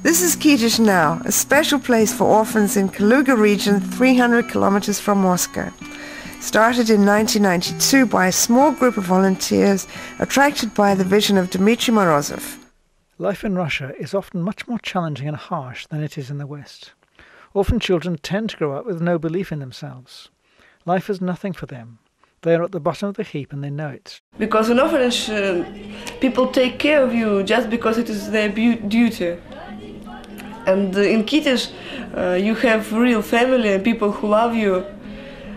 This is Kitish now, a special place for orphans in Kaluga region 300 kilometers from Moscow. Started in 1992 by a small group of volunteers attracted by the vision of Dmitry Morozov. Life in Russia is often much more challenging and harsh than it is in the West. Orphan children tend to grow up with no belief in themselves. Life is nothing for them. They are at the bottom of the heap and they know it. Because in orphanage, people take care of you just because it is their duty. And in Kitish, you have real family and people who love you.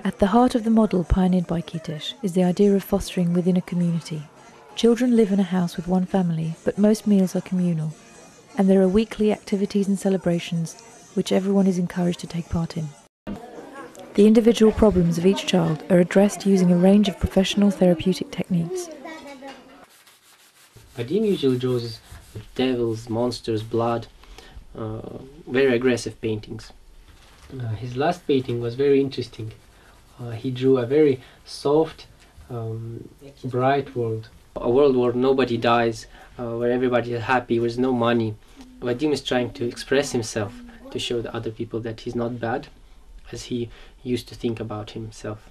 At the heart of the model pioneered by Kitish is the idea of fostering within a community. Children live in a house with one family, but most meals are communal, and there are weekly activities and celebrations which everyone is encouraged to take part in. The individual problems of each child are addressed using a range of professional therapeutic techniques. Vadim usually draws devils, monsters, blood, very aggressive paintings. His last painting was very interesting. He drew a very soft, bright world. A world where nobody dies, where everybody is happy, where there's no money. Vadim is trying to express himself, to show the other people that he's not bad, as he used to think about himself,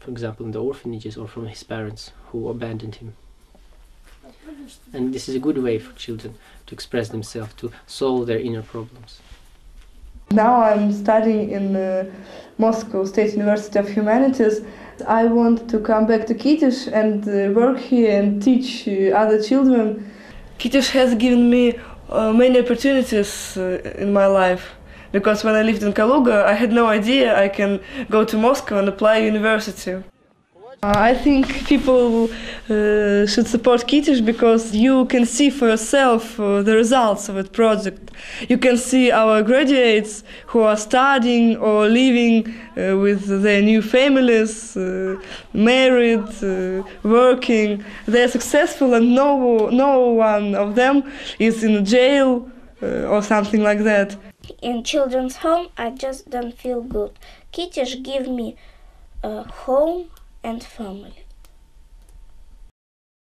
for example in the orphanages or from his parents who abandoned him. And this is a good way for children to express themselves, to solve their inner problems. Now I'm studying in Moscow State University of Humanities. I want to come back to Kitish and work here and teach other children. Kitish has given me many opportunities in my life. Because when I lived in Kaluga, I had no idea I can go to Moscow and apply university. I think people should support Kitish because you can see for yourself the results of that project. You can see our graduates who are studying or living with their new families, married, working. They are successful and no one of them is in jail or something like that. In children's home, I just don't feel good. Kitish give me a home and family.